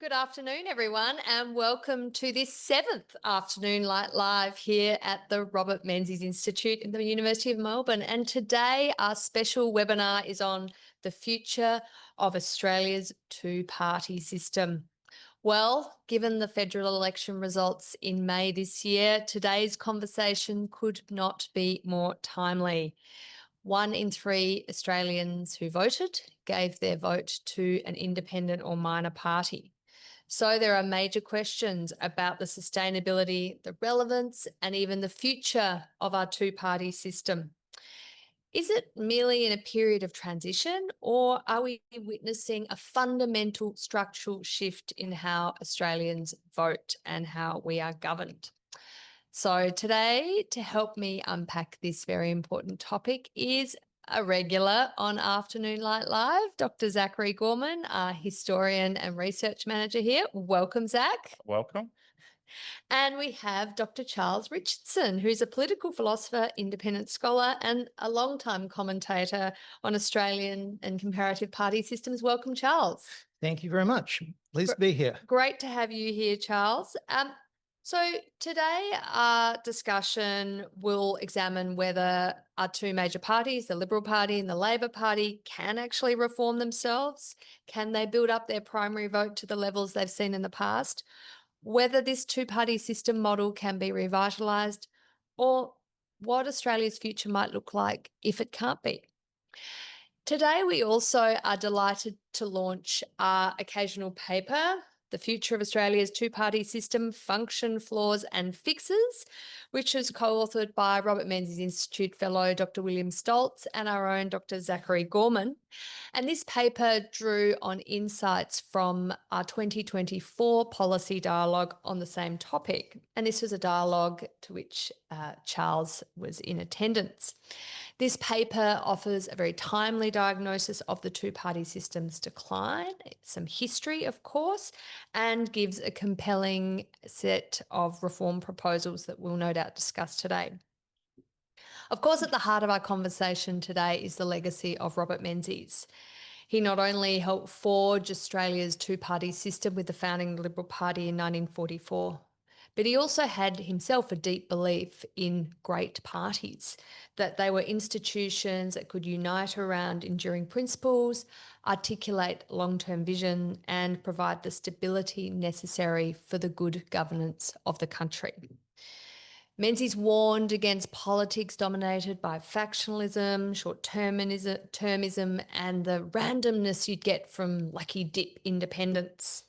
Good afternoon, everyone, and welcome to this 7th Afternoon Light Live here at the Robert Menzies Institute in the University of Melbourne. And today our special webinar is on the future of Australia's two-party system. Well, given the federal election results in May this year, today's conversation could not be more timely. 1 in 3 Australians who voted gave their vote to an independent or minor party. So there are major questions about the sustainability, the relevance, and even the future of our two-party system. Is it merely in a period of transition, or are we witnessing a fundamental structural shift in how Australians vote and how we are governed? So today, to help me unpack this very important topic is a regular on Afternoon Light Live, Dr. Zachary Gorman, our historian and research manager here. Welcome, Zach. Welcome. And we have Dr. Charles Richardson, who's a political philosopher, independent scholar, and a long-time commentator on Australian and comparative party systems. Welcome, Charles. Thank you very much. Pleased to be here. Great to have you here, Charles. So today our discussion will examine whether our two major parties, the Liberal Party and the Labor Party, can actually reform themselves. Can they build up their primary vote to the levels they've seen in the past? Whether this two-party system model can be revitalised, or what Australia's future might look like if it can't be. Today we also are delighted to launch our occasional paper, The Future of Australia's Two-Party System, Function, Flaws and Fixes, which is co-authored by Robert Menzies Institute fellow Dr. William Stoltz and our own Dr. Zachary Gorman. And this paper drew on insights from our 2024 policy dialogue on the same topic. And this was a dialogue to which Charles was in attendance. This paper offers a very timely diagnosis of the two-party system's decline, some history, of course, and gives a compelling set of reform proposals that we'll no doubt discuss today. Of course, at the heart of our conversation today is the legacy of Robert Menzies. He not only helped forge Australia's two-party system with the founding of the Liberal Party in 1944, but he also had himself a deep belief in great parties, that they were institutions that could unite around enduring principles, articulate long-term vision, and provide the stability necessary for the good governance of the country. Menzies warned against politics dominated by factionalism, short-termism, and the randomness you'd get from lucky dip independence.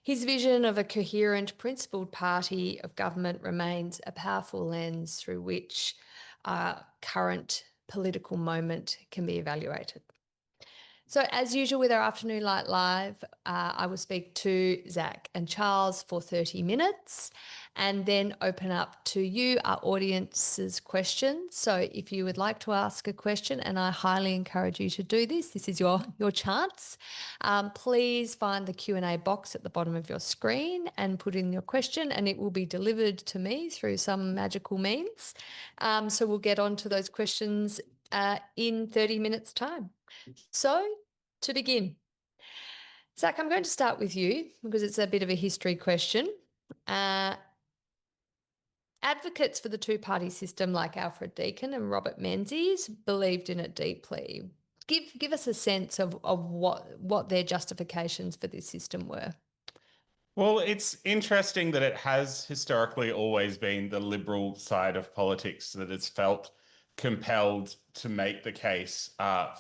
His vision of a coherent, principled party of government remains a powerful lens through which our current political moment can be evaluated. So as usual with our Afternoon Light Live, I will speak to Zach and Charles for 30 minutes and then open up to you, our audience's questions. So if you would like to ask a question, and I highly encourage you to do this, this is your chance, please find the Q&A box at the bottom of your screen and put in your question, and it will be delivered to me through some magical means. So we'll get on to those questions in 30 minutes' time. So, to begin, Zach, I'm going to start with you because it's a bit of a history question. Advocates for the two-party system like Alfred Deakin and Robert Menzies believed in it deeply. Give us a sense of what their justifications for this system were. Well, it's interesting that it has historically always been the Liberal side of politics that has felt compelled to make the case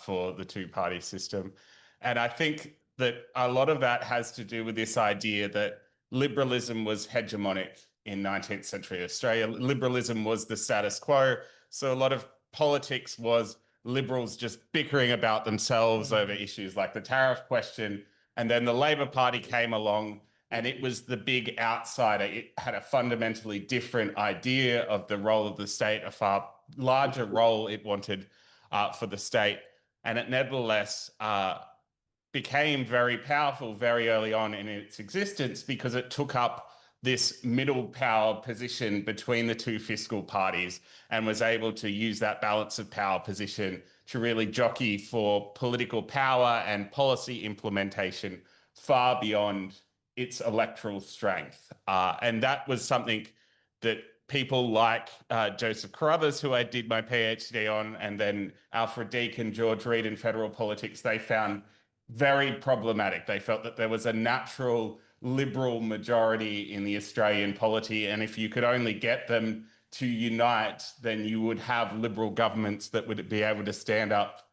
for the two-party system. And I think that a lot of that has to do with this idea that liberalism was hegemonic in 19th century Australia. Liberalism was the status quo. So a lot of politics was Liberals just bickering about themselves over issues like the tariff question. And then the Labor Party came along and it was the big outsider. It had a fundamentally different idea of the role of the state, a far larger role it wanted for the state. And it nevertheless became very powerful very early on in its existence because it took up this middle power position between the two fiscal parties and was able to use that balance of power position to really jockey for political power and policy implementation far beyond its electoral strength. And that was something that people like Joseph Carruthers, who I did my PhD on, and then Alfred Deakin, George Reid in federal politics, they found very problematic. They felt that there was a natural liberal majority in the Australian polity, and if you could only get them to unite, then you would have liberal governments that would be able to stand up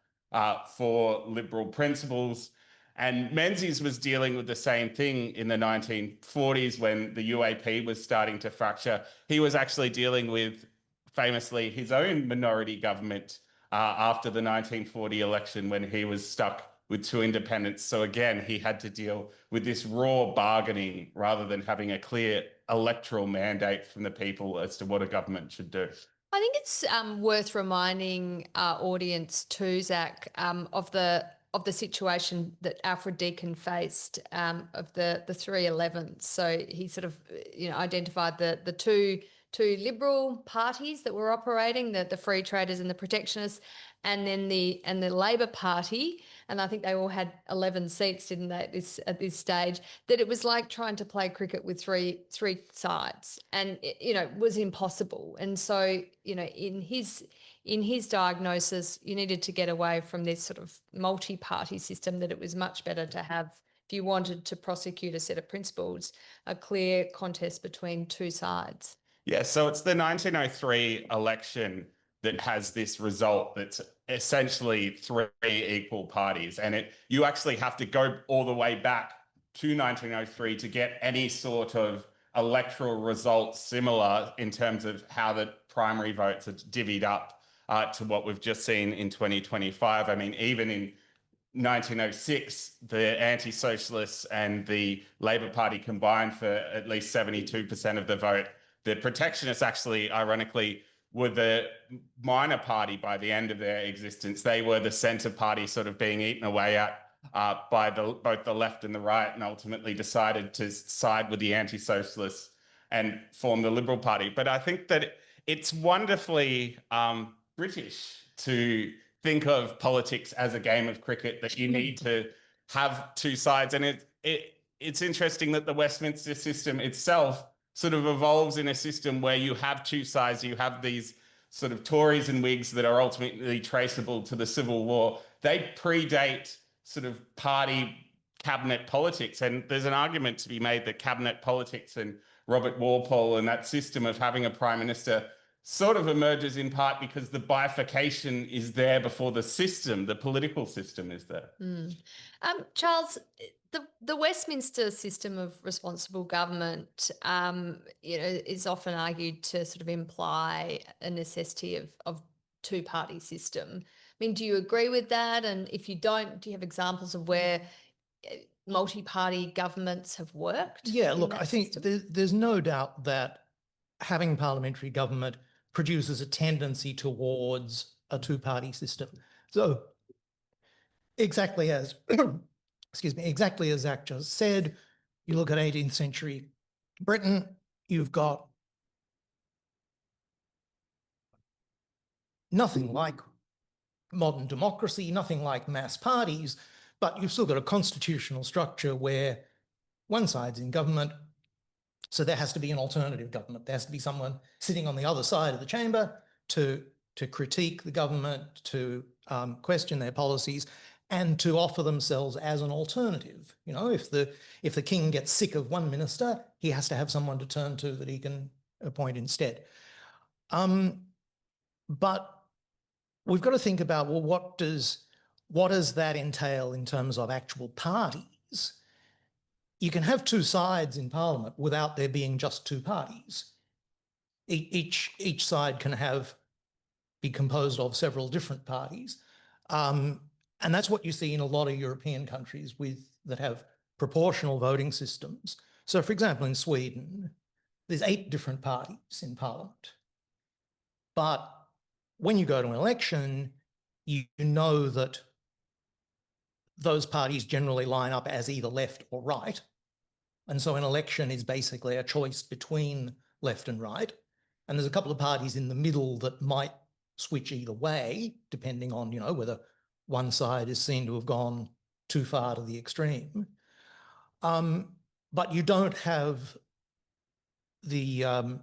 for liberal principles. And Menzies was dealing with the same thing in the 1940s when the UAP was starting to fracture. He was actually dealing with, famously, his own minority government after the 1940 election when he was stuck with two independents. So again, he had to deal with this raw bargaining rather than having a clear electoral mandate from the people as to what a government should do. I think it's worth reminding our audience too, Zach, of the situation that Alfred Deakin faced of the 311s. So he sort of identified the two liberal parties that were operating, the Free Traders and the Protectionists, and then the Labor Party, and I think they all had 11 seats, didn't they, at this stage, that it was like trying to play cricket with three sides, and it was impossible. And so in his diagnosis, you needed to get away from this sort of multi-party system, that it was much better to have, if you wanted to prosecute a set of principles, a clear contest between two sides. Yeah, so it's the 1903 election that has this result that's essentially three equal parties. And you actually have to go all the way back to 1903 to get any sort of electoral result similar in terms of how the primary votes are divvied up to what we've just seen in 2025. I mean, even in 1906, the anti-socialists and the Labor Party combined for at least 72% of the vote. The Protectionists actually, ironically, were the minor party by the end of their existence. They were the centre party sort of being eaten away at by both the left and the right, and ultimately decided to side with the anti-socialists and form the Liberal Party. But I think that it's wonderfully British to think of politics as a game of cricket, that you need to have two sides. And it's interesting that the Westminster system itself sort of evolves in a system where you have two sides. You have these sort of Tories and Whigs that are ultimately traceable to the Civil War. They predate sort of party cabinet politics. And there's an argument to be made that cabinet politics and Robert Walpole and that system of having a prime minister sort of emerges in part because the bifurcation is there before the system, the political system is there. Charles, the Westminster system of responsible government, is often argued to sort of imply a necessity of two-party system. I mean, do you agree with that? And if you don't, do you have examples of where multi-party governments have worked? Yeah, look, I think there's no doubt that having parliamentary government produces a tendency towards a two-party system. So exactly as, exactly as Zach just said, you look at 18th century Britain, you've got nothing like modern democracy, nothing like mass parties, but you've still got a constitutional structure where one side's in government, so there has to be an alternative government. There has to be someone sitting on the other side of the chamber to critique the government, to question their policies, and to offer themselves as an alternative. If the king gets sick of one minister, he has to have someone to turn to that he can appoint instead. But we've got to think about, well, what does that entail in terms of actual parties? You can have two sides in Parliament without there being just two parties. Each side can be composed of several different parties. And that's what you see in a lot of European countries that have proportional voting systems. So, for example, in Sweden, there's 8 different parties in Parliament. But when you go to an election, you know that those parties generally line up as either left or right. And so an election is basically a choice between left and right. And there's a couple of parties in the middle that might switch either way, depending on, whether one side is seen to have gone too far to the extreme. But you don't have the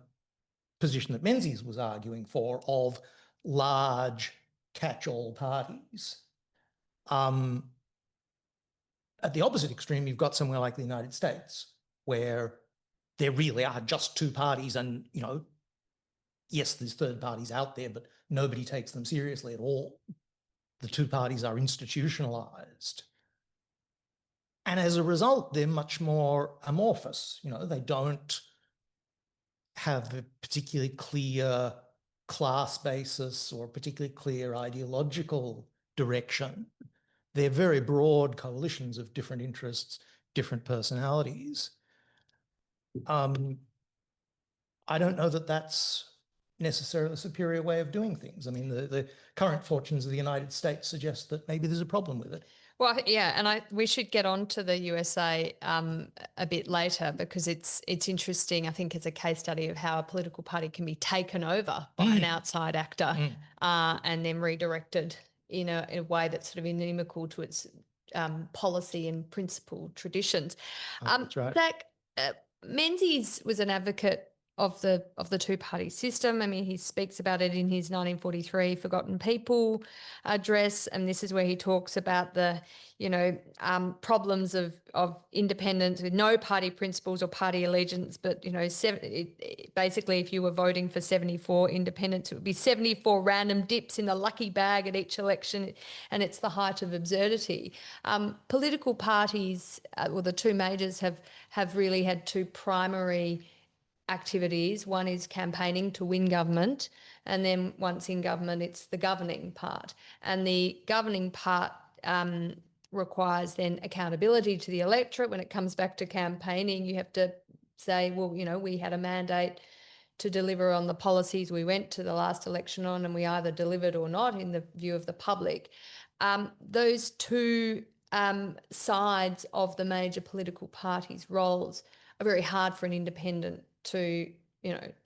position that Menzies was arguing for of large catch-all parties. At the opposite extreme, you've got somewhere like the United States, where there really are just two parties and, you know, yes, there's third parties out there, but nobody takes them seriously at all. The two parties are institutionalized. And as a result, they're much more amorphous. You know, they don't have a particularly clear class basis or particularly clear ideological direction. They're very broad coalitions of different interests, different personalities. I don't know that that's necessarily a superior way of doing things. I mean, the current fortunes of the United States suggest that maybe there's a problem with it. Well, yeah, and we should get on to the USA a bit later, because it's interesting. I think it's a case study of how a political party can be taken over by an outside actor and then redirected in a way that's sort of inimical to its policy and principle traditions. That's right. Zach, Menzies was an advocate of the two-party system. I mean, he speaks about it in his 1943 Forgotten People address, and this is where he talks about the, problems of independence with no party principles or party allegiance. But basically, if you were voting for 74 independents, it would be 74 random dips in the lucky bag at each election, and it's the height of absurdity. Political parties, or the two majors, have really had two primary activities. One is campaigning to win government, and then once in government, it's the governing part. And the governing part requires then accountability to the electorate. When it comes back to campaigning, you have to say, well, we had a mandate to deliver on the policies we went to the last election on, and we either delivered or not in the view of the public. Those two sides of the major political parties' roles are very hard for an independent to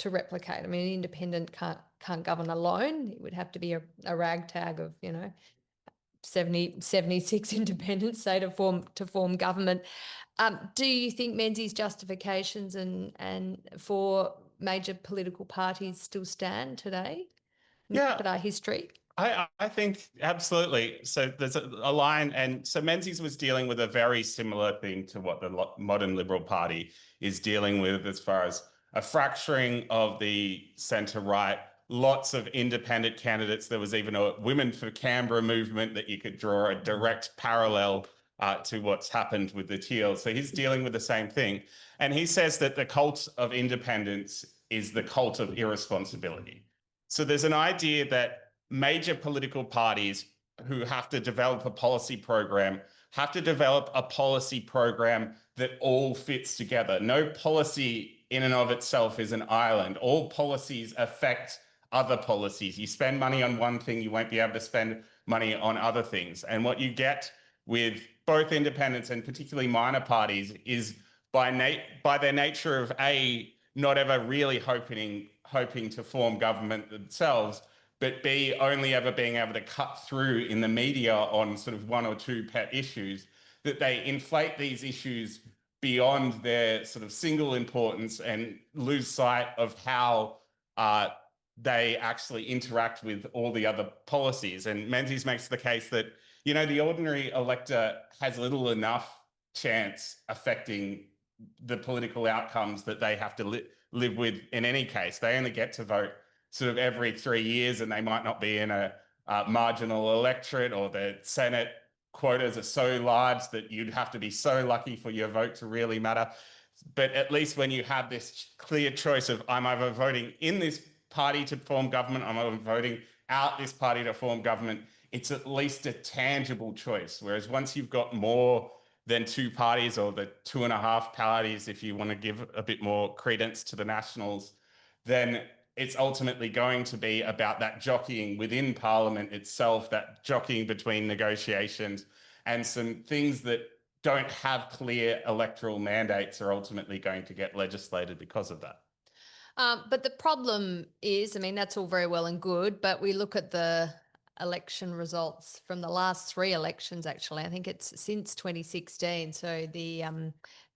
replicate. I mean, an independent can't govern alone. It would have to be a ragtag of 76 independents, say, to form government. Do you think Menzies' justifications and for major political parties still stand today? Yeah. Look at our history. I think absolutely. So there's a line, and so Menzies was dealing with a very similar thing to what the modern Liberal Party is dealing with, as far as a fracturing of the centre-right, lots of independent candidates. There was even a Women for Canberra movement that you could draw a direct parallel to what's happened with the Teal. So he's dealing with the same thing. And he says that the cult of independence is the cult of irresponsibility. So there's an idea that major political parties who have to develop a policy program have to develop a policy program that all fits together. No policy in and of itself is an island. All policies affect other policies. You spend money on one thing, you won't be able to spend money on other things. And what you get with both independents and particularly minor parties is by their nature of not ever really hoping to form government themselves, but B, only ever being able to cut through in the media on sort of one or two pet issues, that they inflate these issues beyond their sort of single importance and lose sight of how they actually interact with all the other policies. And Menzies makes the case that, the ordinary elector has little enough chance affecting the political outcomes that they have to live with in any case. They only get to vote sort of every 3 years, and they might not be in a marginal electorate, or the Senate quotas are so large that you'd have to be so lucky for your vote to really matter. But at least when you have this clear choice of, I'm either voting in this party to form government, I'm either voting out this party to form government, it's at least a tangible choice. Whereas once you've got more than two parties, or the 2.5 parties, if you want to give a bit more credence to the Nationals, then it's ultimately going to be about that jockeying within Parliament itself, that jockeying between negotiations, and some things that don't have clear electoral mandates are ultimately going to get legislated because of that. But the problem is, I mean, that's all very well and good, but we look at the election results from the last 3 elections, actually. I think it's since 2016. So the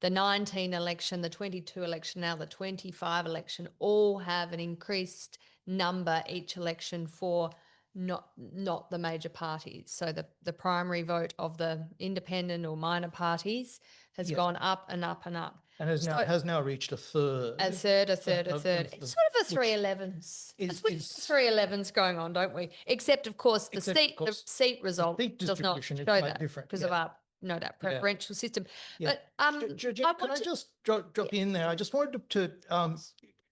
19 election, the 22 election, now the 25 election, all have an increased number each election for not the major parties. So the primary vote of the independent or minor parties has gone up and up and up. And has now reached a third. A third. It's sort of a 311s. Is 311s going on, don't we? Except, of course, the seat result does not show that because of our preferential system. Yeah. But Georgina, can I just drop in there? I just wanted to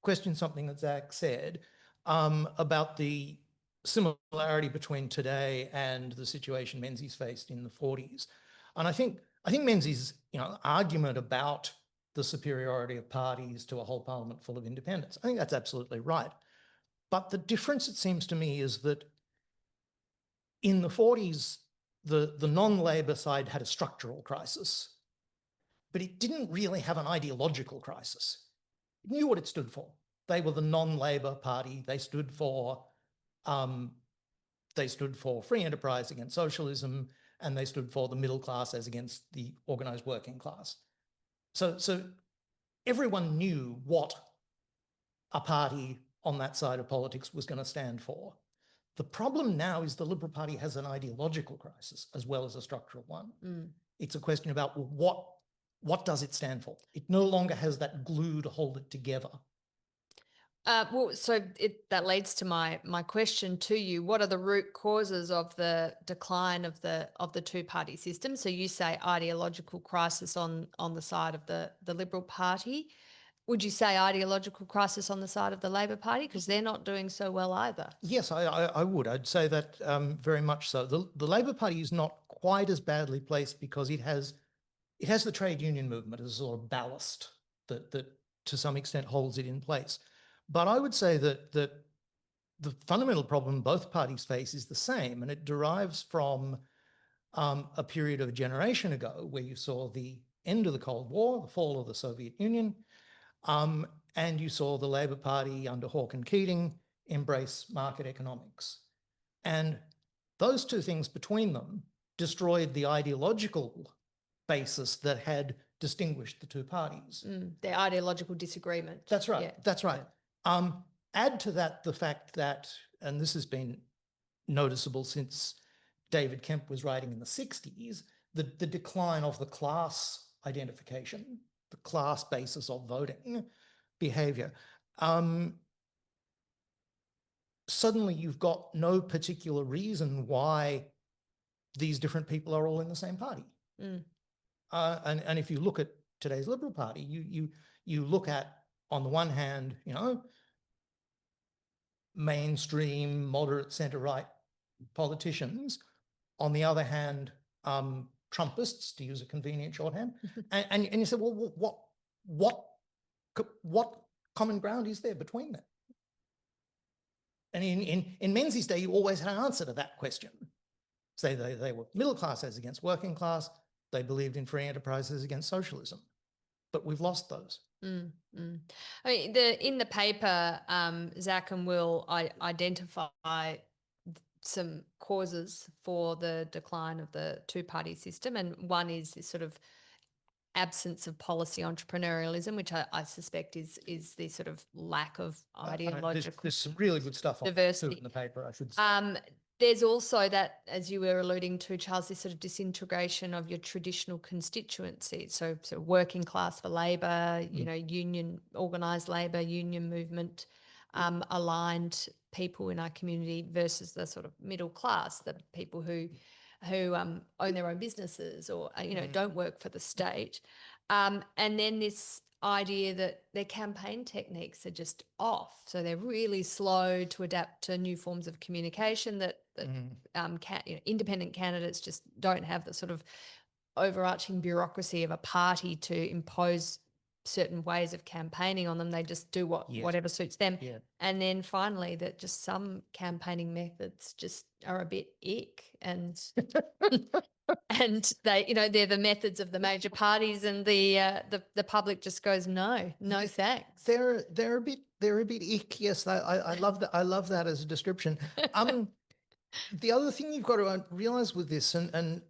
question something that Zach said about the similarity between today and the situation Menzies faced in the 40s. And I think Menzies' argument about the superiority of parties to a whole parliament full of independents, I think that's absolutely right. But the difference, it seems to me, is that in the 40s, the non-Labor side had a structural crisis, but it didn't really have an ideological crisis. It knew what it stood for. They were the non-Labor party. They stood for free enterprise against socialism, and they stood for the middle class as against the organised working class. So everyone knew what a party on that side of politics was going to stand for. The problem now is the Liberal Party has an ideological crisis as well as a structural one. It's a question about, well, what does it stand for? It no longer has that glue to hold it together. That leads to my question to you. What are the root causes of the decline of the two-party system? So you say ideological crisis on the side of the Liberal Party. Would you say ideological crisis on the side of the Labor Party? Because they're not doing so well either. Yes, I would. I'd say that very much so. The Labor Party is not quite as badly placed because it has the trade union movement as a sort of ballast that to some extent holds it in place. But I would say that the fundamental problem both parties face is the same, and it derives from a period of a generation ago where you saw the end of the Cold War, the fall of the Soviet Union, and you saw the Labor Party under Hawke and Keating embrace market economics. And those two things between them destroyed the ideological basis that had distinguished the two parties. Their ideological disagreement. That's right. Yeah. That's right. Yeah. Add to that the fact that, and this has been noticeable since David Kemp was writing in the 60s, the decline of the class identification, the class basis of voting behaviour. Suddenly you've got no particular reason why these different people are all in the same party. And if you look at today's Liberal Party, you look at, on the one hand, mainstream, moderate, centre-right politicians. On the other hand, Trumpists, to use a convenient shorthand. and you say, well, what common ground is there between them? And in Menzies' day, you always had an answer to that question. Say they were middle class as against working class. They believed in free enterprises against socialism. But we've lost those. I mean, in the paper, Zach and Will identify some causes for the decline of the two-party system, and one is this sort of absence of policy entrepreneurialism, which I suspect is the sort of lack of ideological there's some really good stuff on diversity in the paper, I should say. There's also that, as you were alluding to, Charles, this sort of disintegration of your traditional constituency. So working class for Labor, union, organised Labor, union movement, aligned people in our community versus the sort of middle class, the people who own their own businesses or, don't work for the state. And then this idea that their campaign techniques are just off. So they're really slow to adapt to new forms of communication that independent candidates just don't have the sort of overarching bureaucracy of a party to impose certain ways of campaigning on them. They just do whatever suits them. Yeah. And then finally that just some campaigning methods just are a bit ick and and they, they're the methods of the major parties, and the public just goes, no thanks. They're a bit ick. Yes, I love that. I love that as a description. The other thing you've got to realise with this, and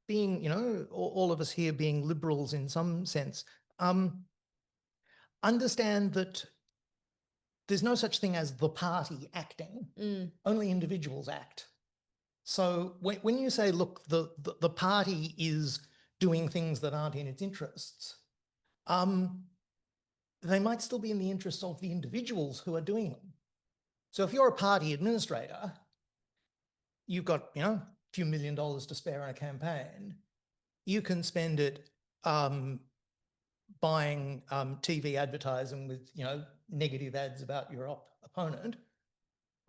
being, all of us here being liberals in some sense, understand that there's no such thing as the party acting. Only individuals act. So when you say, look, the party is doing things that aren't in its interests, they might still be in the interests of the individuals who are doing them. So if you're a party administrator, you've got, a few $1 million to spare on a campaign, you can spend it buying TV advertising with, negative ads about your opponent,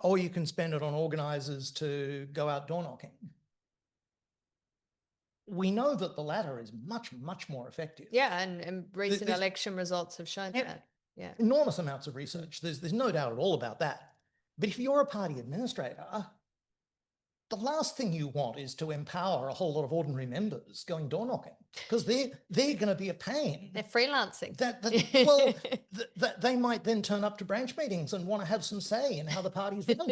or you can spend it on organisers to go out door knocking. We know that the latter is much, much more effective. Yeah, and recent election results have shown that. Yeah, enormous amounts of research. There's no doubt at all about that. But if you're a party administrator, the last thing you want is to empower a whole lot of ordinary members going door knocking, because they're going to be a pain. They're freelancing. They might then turn up to branch meetings and want to have some say in how the party's run.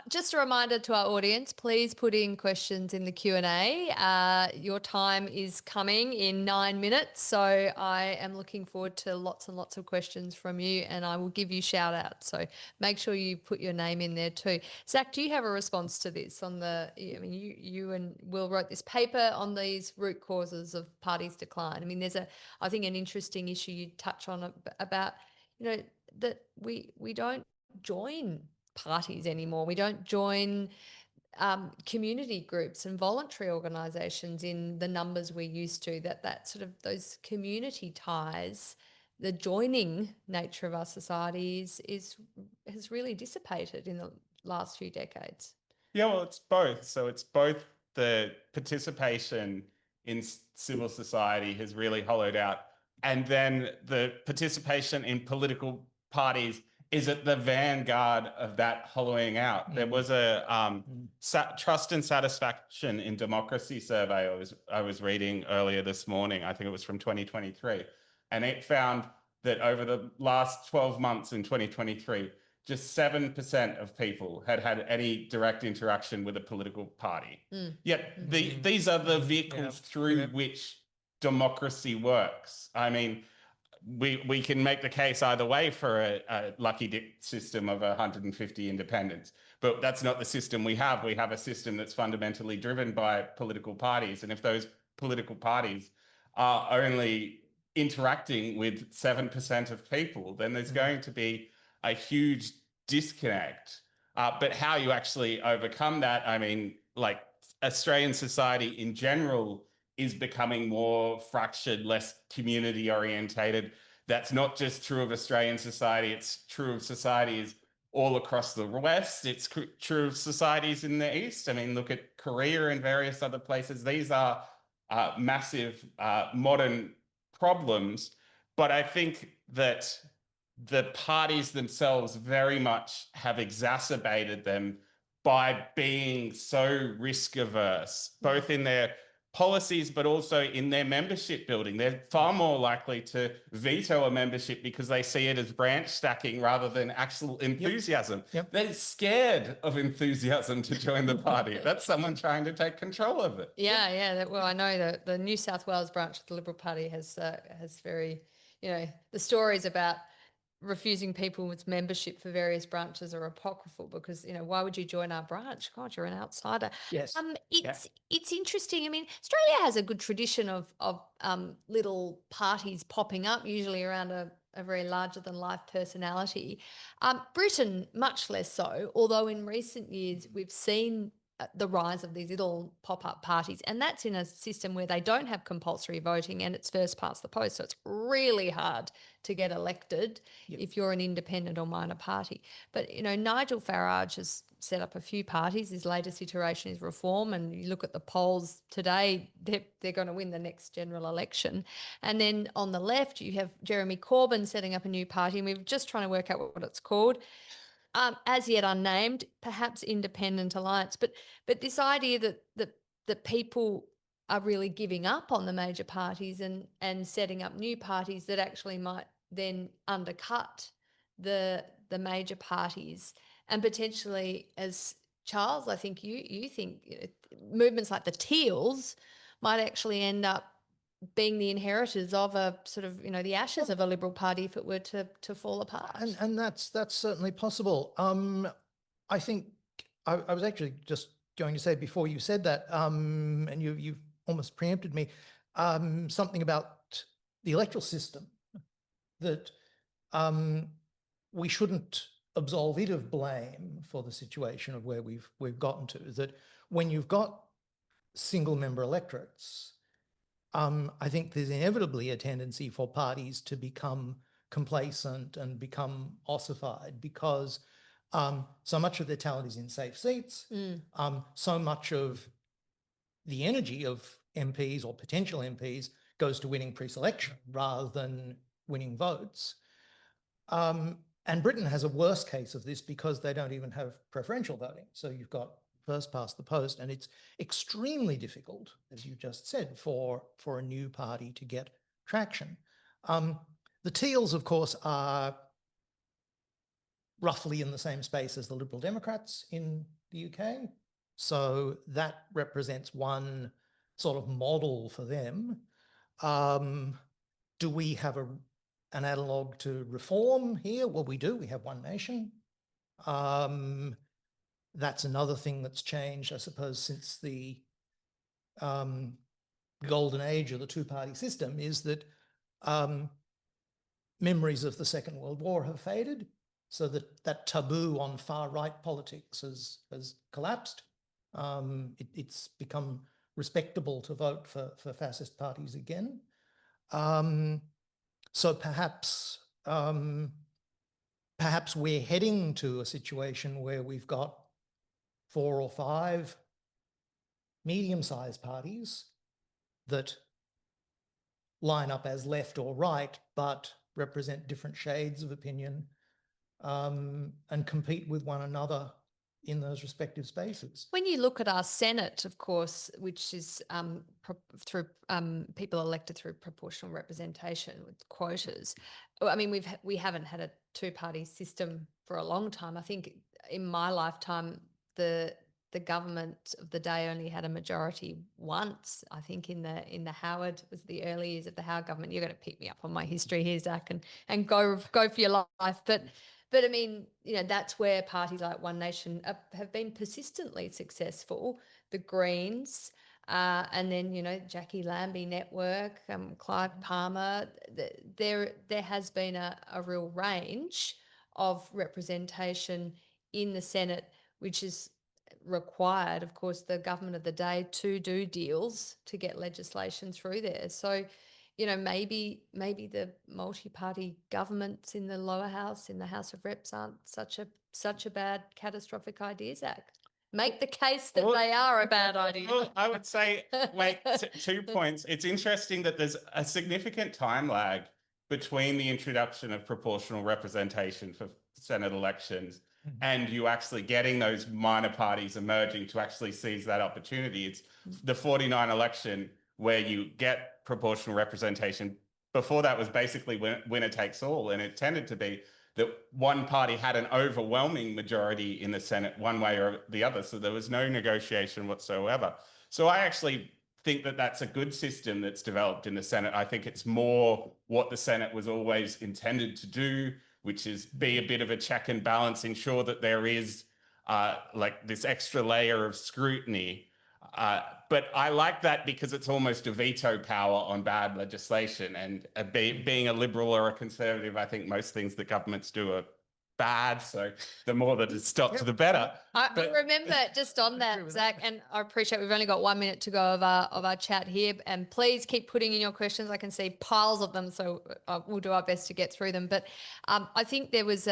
Just a reminder to our audience, please put in questions in the Q&A. Your time is coming in 9 minutes, so I am looking forward to lots and lots of questions from you, and I will give you shout outs. So make sure you put your name in there too. Zach, do you have a response to this on you and Will wrote this paper on these root causes of parties' decline. I mean, there's I think an interesting issue you touch on about, that we don't join parties anymore. We don't join community groups and voluntary organisations in the numbers we used to. That sort of those community ties, the joining nature of our societies has really dissipated in the last few decades. Yeah, well, it's both. So it's both the participation in civil society has really hollowed out, and then the participation in political parties is at the vanguard of that hollowing out. There was a trust and satisfaction in democracy survey I was reading earlier this morning. I think it was from 2023. And it found that over the last 12 months in 2023, just 7% of people had any direct interaction with a political party. Yet these are the vehicles through which democracy works. I mean, we can make the case either way for a lucky dip system of 150 independents, but that's not the system we have. We have a system that's fundamentally driven by political parties. And if those political parties are only interacting with 7% of people, then there's going to be a huge disconnect. But how you actually overcome that, I mean, like Australian society in general is becoming more fractured, less community orientated. That's not just true of Australian society, it's true of societies all across the West. It's true of societies in the East. I mean, look at Korea and various other places. These are massive modern problems. But I think that the parties themselves very much have exacerbated them by being so risk averse, both in their policies, but also in their membership building. They're far more likely to veto a membership because they see it as branch stacking rather than actual enthusiasm. They're scared of enthusiasm to join the party. That's someone trying to take control of it. Yeah. Well, I know that the New South Wales branch of the Liberal Party has very, the stories about refusing people with membership for various branches are apocryphal because, why would you join our branch? God, you're an outsider. Yes. It's interesting. I mean, Australia has a good tradition of little parties popping up, usually around a very larger than life personality. Britain, much less so, although in recent years we've seen the rise of these little pop-up parties, and that's in a system where they don't have compulsory voting and it's first past the post, so it's really hard to get elected if you're an independent or minor party. But Nigel Farage has set up a few parties. His latest iteration is Reform, and you look at the polls today, they're going to win the next general election. And then on the left you have Jeremy Corbyn setting up a new party, and we're just trying to work out what it's called. As yet unnamed, perhaps Independent Alliance. But this idea that people are really giving up on the major parties and setting up new parties that actually might then undercut the major parties and potentially, as Charles, I think you think movements like the Teals might actually end up being the inheritors of a sort of, the ashes of a Liberal Party if it were to fall apart. And that's certainly possible. I think I was actually just going to say before you said that, and you've almost preempted me, something about the electoral system, that we shouldn't absolve it of blame for the situation of where we've gotten to. That when you've got single member electorates, I think there's inevitably a tendency for parties to become complacent and become ossified because so much of their talent is in safe seats. So much of the energy of MPs or potential MPs goes to winning pre-selection rather than winning votes. And Britain has a worse case of this because they don't even have preferential voting. So you've got first past the post, and it's extremely difficult, as you just said, for a new party to get traction. The Teals, of course, are roughly in the same space as the Liberal Democrats in the UK. So that represents one sort of model for them. Do we have an analogue to Reform here? Well, we do. We have One Nation. That's another thing that's changed, I suppose, since the golden age of the two-party system, is that memories of the Second World War have faded, so that taboo on far-right politics has collapsed. It's become respectable to vote for fascist parties again. So perhaps we're heading to a situation where we've got 4 or 5 medium-sized parties that line up as left or right, but represent different shades of opinion and compete with one another in those respective spaces. When you look at our Senate, of course, which is through people elected through proportional representation with quotas, I mean, we haven't had a two-party system for a long time. I think in my lifetime, the government of the day only had a majority once. I think in the Howard, it was the early years of the Howard government. You're going to pick me up on my history here, Zach, and go for your life. But I mean, that's where parties like One Nation have been persistently successful. The Greens, and then Jackie Lambie Network, Clive Palmer. There has been a real range of representation in the Senate, which is required, of course, the government of the day to do deals to get legislation through there. So, maybe the multi-party governments in the lower house, in the House of Reps, aren't such a bad catastrophic idea, Zach. Make the case that they are a bad idea. Well, I would say, wait, 2 points. It's interesting that there's a significant time lag between the introduction of proportional representation for Senate elections and you actually getting those minor parties emerging to actually seize that opportunity. It's the 49 election where you get proportional representation. Before that was basically winner takes all, and it tended to be that one party had an overwhelming majority in the Senate one way or the other, so there was no negotiation whatsoever. So I actually think that that's a good system that's developed in the Senate. I think it's more what the Senate was always intended to do, which is be a bit of a check and balance, ensure that there is like this extra layer of scrutiny. But I like that because it's almost a veto power on bad legislation. And being a Liberal or a Conservative, I think most things that governments do are bad. So the more that it stops, the better. I remember just on that, Zach, and I appreciate we've only got 1 minute to go of our chat here, and please keep putting in your questions. I can see piles of them, so we'll do our best to get through them. But I think there was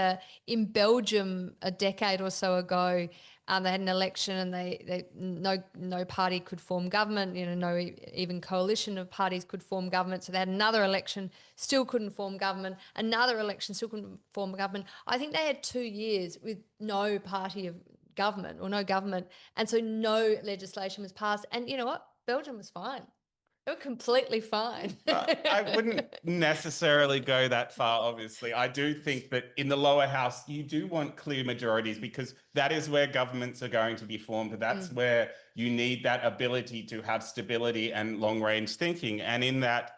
in Belgium a decade or so ago, they had an election and no party could form government, no even coalition of parties could form government. So they had another election, still couldn't form government, another election, still couldn't form government. I think they had 2 years with no party of government or no government. And so no legislation was passed. And you know what? Belgium was fine. You're completely fine. I wouldn't necessarily go that far, obviously. I do think that in the lower house, you do want clear majorities because that is where governments are going to be formed. That's where you need that ability to have stability and long-range thinking. And in that,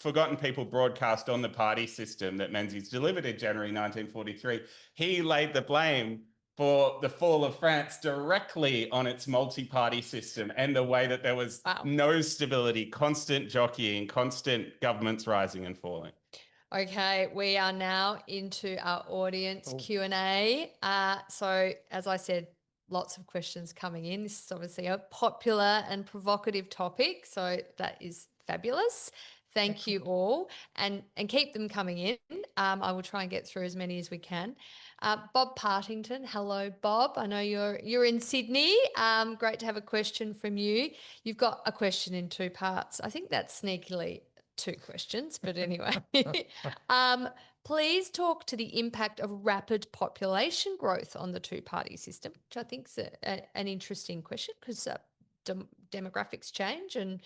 Forgotten People broadcast on the party system that Menzies delivered in January 1943, he laid the blame for the fall of France directly on its multi-party system and the way that there was no stability, constant jockeying, constant governments rising and falling. Okay, we are now into our audience Q&A. So as I said, lots of questions coming in. This is obviously a popular and provocative topic, so that is fabulous. Thank you all, and keep them coming in. I will try and get through as many as we can. Bob Partington, hello, Bob. I know you're in Sydney. Great to have a question from you. You've got a question in two parts. I think that's sneakily two questions, but anyway. Please talk to the impact of rapid population growth on the two-party system, which I think is an interesting question because demographics change and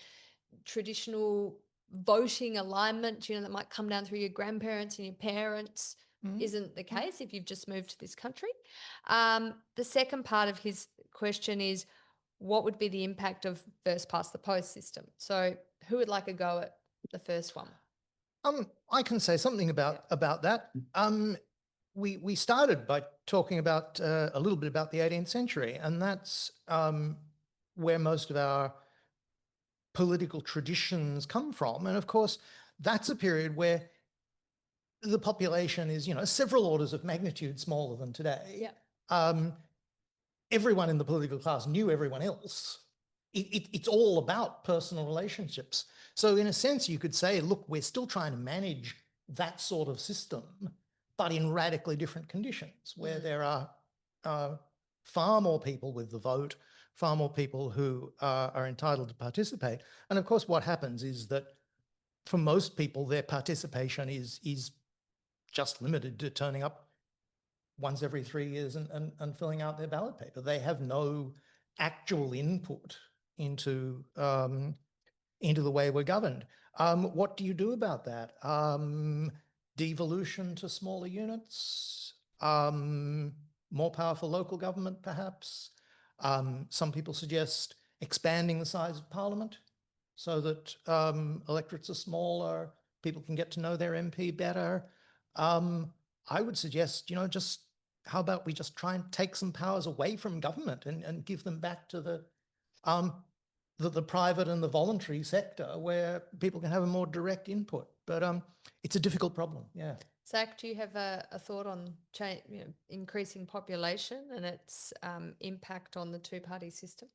traditional voting alignment, that might come down through your grandparents and your parents isn't the case if you've just moved to this country. The second part of his question is, what would be the impact of first past the post system? So who would like a go at the first one? I can say something about that. We started by talking about a little bit about the 18th century, and that's where most of our political traditions come from. And of course, that's a period where the population is, several orders of magnitude smaller than today. Yeah. Everyone in the political class knew everyone else. It's all about personal relationships. So in a sense, you could say, look, we're still trying to manage that sort of system, but in radically different conditions where there are far more people with the vote, far more people who are entitled to participate. And of course, what happens is that for most people, their participation is just limited to turning up once every 3 years and filling out their ballot paper. They have no actual input into the way we're governed. What do you do about that? Devolution to smaller units, more powerful local government, perhaps. Some people suggest expanding the size of Parliament so that electorates are smaller, people can get to know their MP better. I would suggest, just how about we just try and take some powers away from government and give them back to the private and the voluntary sector where people can have a more direct input. But it's a difficult problem, yeah. Zach, do you have a thought on increasing population and its impact on the two-party system?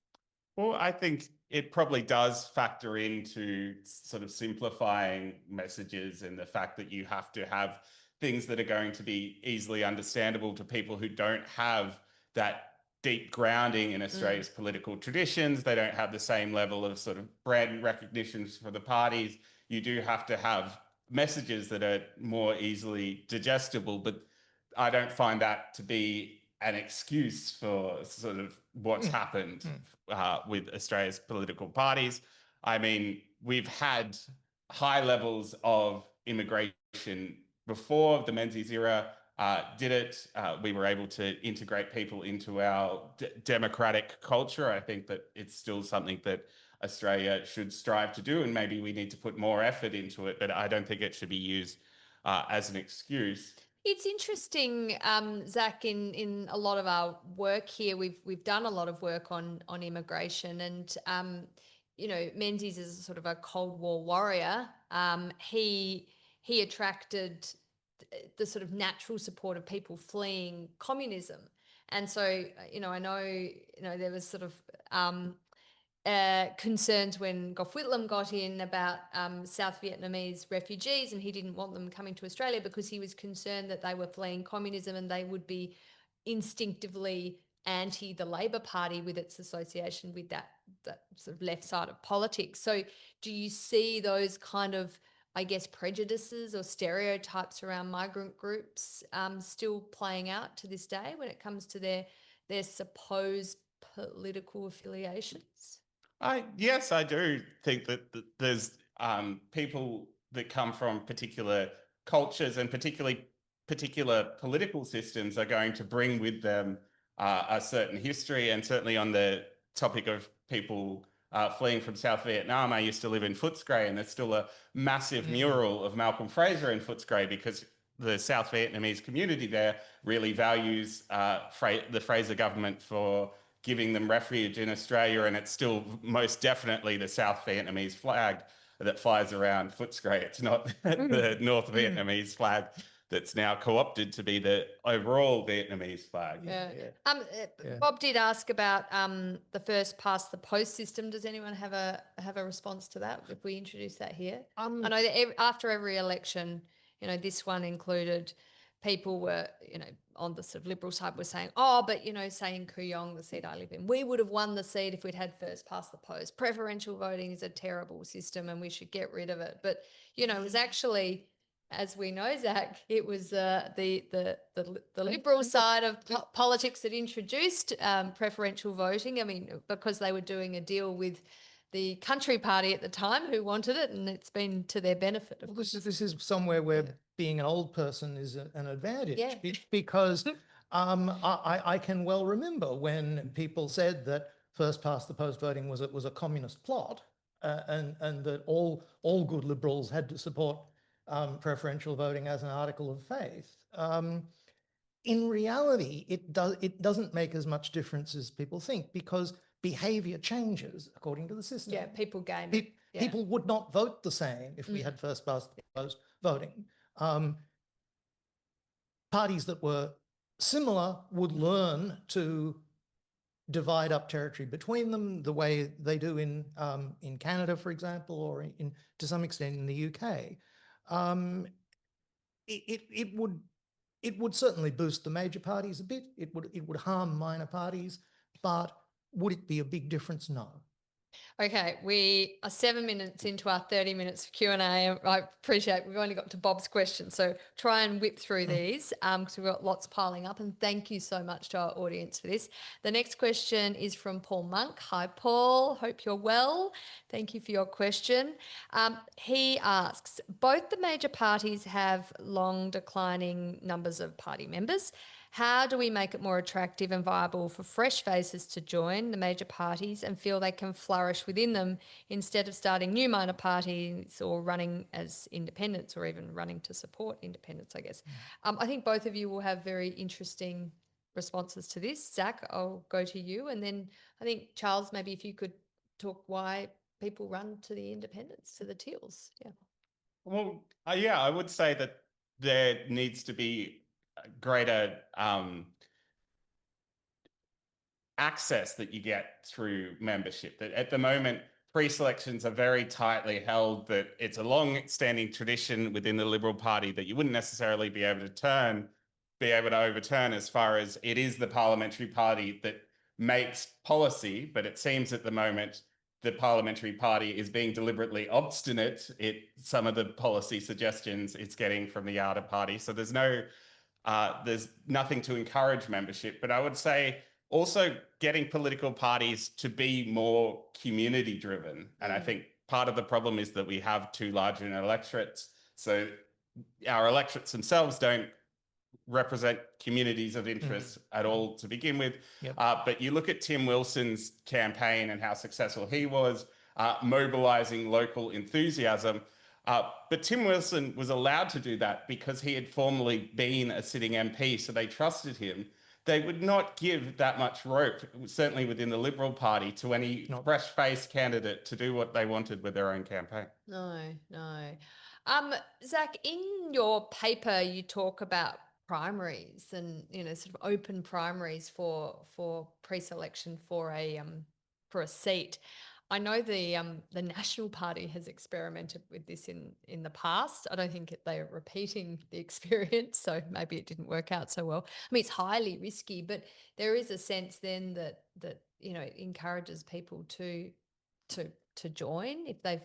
Well, I think it probably does factor into sort of simplifying messages and the fact that you have to have things that are going to be easily understandable to people who don't have that deep grounding in Australia's political traditions. They don't have the same level of sort of brand recognition for the parties. You do have to have messages that are more easily digestible, but I don't find that to be an excuse for sort of what's happened with Australia's political parties. I mean, we've had high levels of immigration before the Menzies era did it. We were able to integrate people into our democratic culture. I think that it's still something that Australia should strive to do, and maybe we need to put more effort into it, but I don't think it should be used as an excuse. It's interesting, Zach, in a lot of our work here, we've done a lot of work on immigration, and Menzies is a sort of a Cold War warrior. He attracted the sort of natural support of people fleeing communism. And so, I know, there was sort of concerns when Gough Whitlam got in about South Vietnamese refugees, and he didn't want them coming to Australia because he was concerned that they were fleeing communism and they would be instinctively anti the Labor Party with its association with that sort of left side of politics. So do you see those kind of, I guess, prejudices or stereotypes around migrant groups still playing out to this day when it comes to their supposed political affiliations? Yes, I do think that there's people that come from particular cultures and particular political systems are going to bring with them a certain history. And certainly on the topic of people fleeing from South Vietnam, I used to live in Footscray, and there's still a massive mural of Malcolm Fraser in Footscray because the South Vietnamese community there really values the Fraser government for giving them refuge in Australia, and it's still most definitely the South Vietnamese flag that flies around Footscray. It's not the North Vietnamese flag that's now co-opted to be the overall Vietnamese flag. Bob did ask about the first past the post system. Does anyone have a response to that if we introduce that here? I know that after every election, this one included people were, on the sort of Liberal side were saying, oh, but, say in Kooyong, the seat I live in, we would have won the seat if we'd had first past the post. Preferential voting is a terrible system and we should get rid of it. But, it was actually, as we know, Zach, it was the Liberal side of politics that introduced preferential voting. I mean, because they were doing a deal with the Country Party at the time who wanted it, and it's been to their benefit. Well, this is somewhere where being an old person is an advantage because I can well remember when people said that first past the post voting was a communist plot, and that all good Liberals had to support preferential voting as an article of faith. In reality, it doesn't make as much difference as people think because behaviour changes according to the system. Yeah, people game. People would not vote the same if we had first past the post voting. Parties that were similar would learn to divide up territory between them the way they do in Canada, for example, or to some extent in the UK. It would certainly boost the major parties a bit. It would harm minor parties, but would it be a big difference? No. Okay, we are 7 minutes into our 30 minutes of Q&A. I appreciate we've only got to Bob's question, so try and whip through these because we've got lots piling up, and thank you so much to our audience for this. The next question is from Paul Monk. Hi, Paul. Hope you're well. Thank you for your question. He asks, both the major parties have long declining numbers of party members. How do we make it more attractive and viable for fresh faces to join the major parties and feel they can flourish within them instead of starting new minor parties or running as independents or even running to support independents, I guess? I think both of you will have very interesting responses to this. Zach, I'll go to you. And then I think, Charles, maybe if you could talk why people run to the independents, to the Teals. Yeah. Well, I would say that there needs to be greater access that you get through membership. That at the moment, pre-selections are very tightly held, that it's a long-standing tradition within the Liberal Party that you wouldn't necessarily be able to overturn as far as it is the parliamentary party that makes policy, but it seems at the moment the parliamentary party is being deliberately obstinate at some of the policy suggestions it's getting from the outer party. So there's nothing to encourage membership. But I would say also getting political parties to be more community driven. And I think part of the problem is that we have too large an electorate. So our electorates themselves don't represent communities of interest at all to begin with. But you look at Tim Wilson's campaign and how successful he was, mobilising local enthusiasm. But Tim Wilson was allowed to do that because he had formerly been a sitting MP, so they trusted him. They would not give that much rope, certainly within the Liberal Party, to any fresh-faced candidate to do what they wanted with their own campaign. No. Zach, in your paper, you talk about primaries and, sort of open primaries for pre-selection for a seat. I know the National Party has experimented with this in the past. I don't think they're repeating the experience, so maybe it didn't work out so well. I mean, it's highly risky, but there is a sense then that it encourages people to join if they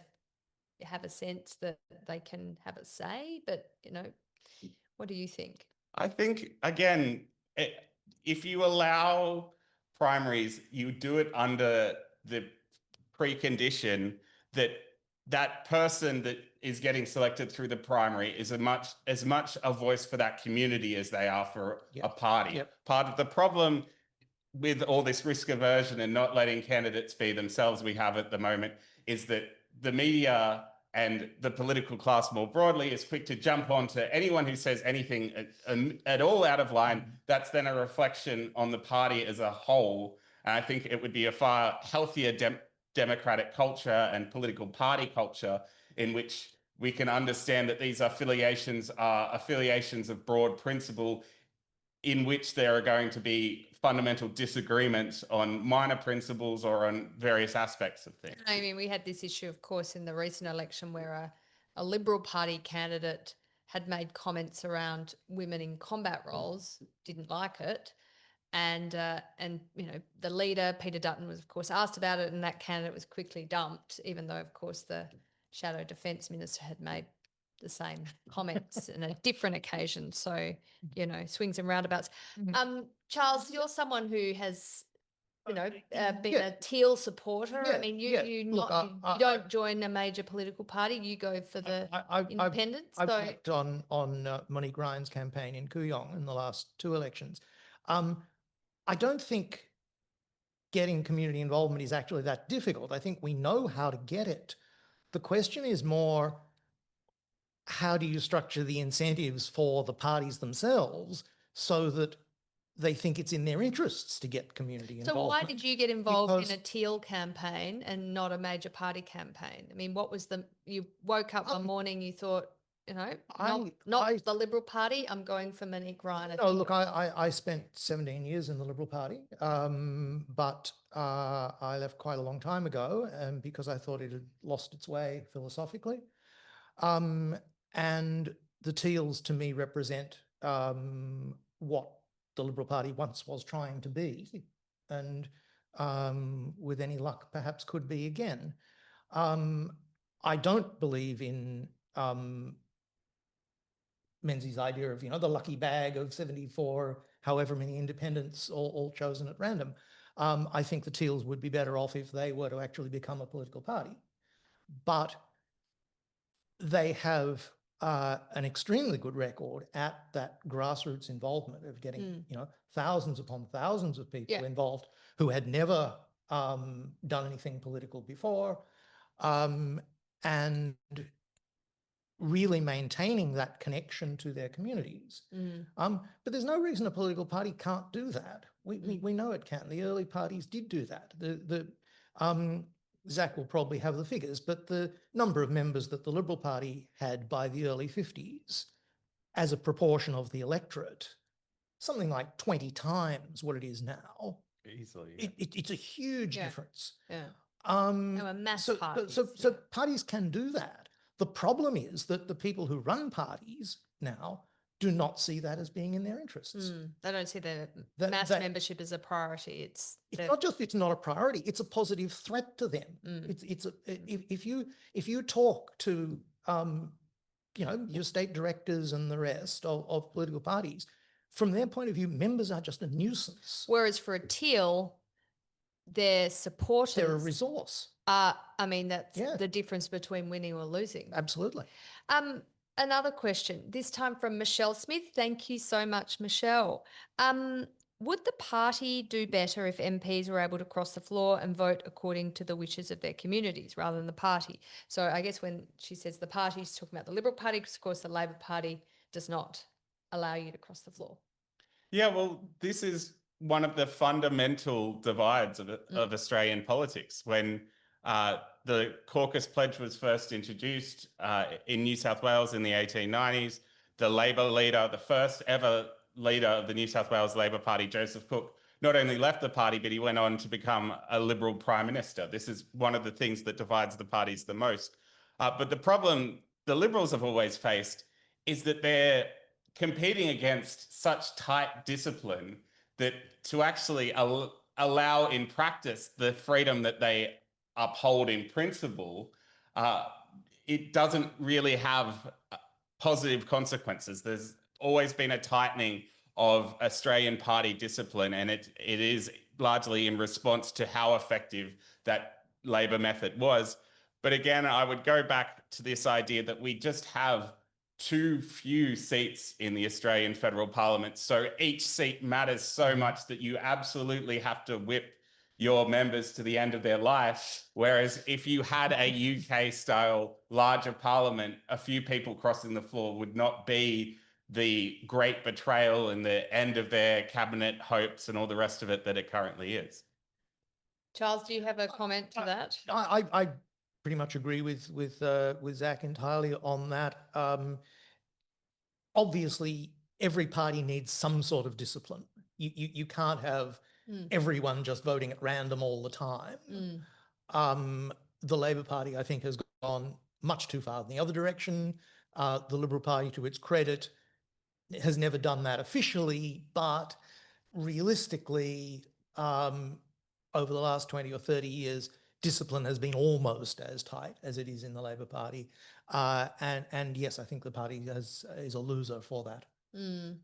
have a sense that they can have a say. But what do you think? I think again, if you allow primaries, you do it under the precondition that that person that is getting selected through the primary is as much a voice for that community as they are for a party. Part of the problem with all this risk aversion and not letting candidates be themselves we have at the moment is that the media and the political class more broadly is quick to jump onto anyone who says anything at all out of line. That's then a reflection on the party as a whole. And I think it would be a far healthier democratic culture and political party culture in which we can understand that these affiliations are affiliations of broad principle in which there are going to be fundamental disagreements on minor principles or on various aspects of things. I mean, we had this issue, of course, in the recent election where a Liberal Party candidate had made comments around women in combat roles, didn't like it. And you know, the leader, Peter Dutton, was, of course, asked about it, and that candidate was quickly dumped, even though, of course, the Shadow Defence Minister had made the same comments on a different occasion. So, you know, swings and roundabouts. Charles, you're someone who has, you know, been a Teal supporter. I mean, you don't join a major political party. You go for the independents. I've worked on Monique Ryan's campaign in Kooyong in the last 2 elections. I don't think getting community involvement is actually that difficult. I think we know how to get it. The question is more, how do you structure the incentives for the parties themselves so that they think it's in their interests to get community involvement? So why did you get involved in a Teal campaign and not a major party campaign? I mean, what was you woke up one morning, you thought, you know, not the Liberal Party, I'm going for Monique Ryan. No, look, I spent 17 years in the Liberal Party, but I left quite a long time ago because I thought it had lost its way philosophically. And the Teals to me represent what the Liberal Party once was trying to be, and with any luck perhaps could be again. I don't believe in Menzies' idea of, you know, the lucky bag of 74, however many independents all chosen at random. I think the Teals would be better off if they were to actually become a political party. But they have an extremely good record at that grassroots involvement of getting, you know, thousands upon thousands of people involved who had never done anything political before, and really maintaining that connection to their communities. But there's no reason a political party can't do that. We know it can. The early parties did do that. Zach will probably have the figures, but the number of members that the Liberal Party had by the early 50s as a proportion of the electorate, something like 20 times what it is now. Easily. Yeah. It's a huge difference. Yeah. They were mass parties. So parties can do that. The problem is that the people who run parties now do not see that as being in their interests. They don't see the mass membership as a priority. It's not just it's not a priority; it's a positive threat to them. If you talk to you know, your state directors and the rest of political parties, from their point of view, members are just a nuisance. Whereas for a Teal, their supporters, they're a resource. I mean, that's the difference between winning or losing. Absolutely. Another question, this time from Michelle Smith. Thank you so much, Michelle. Would the party do better if MPs were able to cross the floor and vote according to the wishes of their communities rather than the party? So I guess when she says the party, she's talking about the Liberal Party, because of course the Labor Party does not allow you to cross the floor. Yeah, well, this is one of the fundamental divides of Australian politics. When the caucus pledge was first introduced in New South Wales in the 1890s, the Labor leader, the first ever leader of the New South Wales Labor Party, Joseph Cook, not only left the party, but he went on to become a Liberal Prime Minister. This is one of the things that divides the parties the most. But the problem the Liberals have always faced is that they're competing against such tight discipline that to actually allow in practice the freedom that they uphold in principle, it doesn't really have positive consequences. There's always been a tightening of Australian party discipline, and it is largely in response to how effective that Labor method was. But again, I would go back to this idea that we just have too few seats in the Australian federal parliament. So each seat matters so much that you absolutely have to whip your members to the end of their life. Whereas if you had a UK style larger parliament, a few people crossing the floor would not be the great betrayal and the end of their cabinet hopes and all the rest of it that it currently is. Charles, do you have a comment to that? I pretty much agree with Zach entirely on that. Obviously, every party needs some sort of discipline. You can't have everyone just voting at random all the time. The Labor Party, I think, has gone much too far in the other direction. The Liberal Party, to its credit, has never done that officially, but realistically, over the last 20 or 30 years, discipline has been almost as tight as it is in the Labor Party. And yes, I think the party is a loser for that. But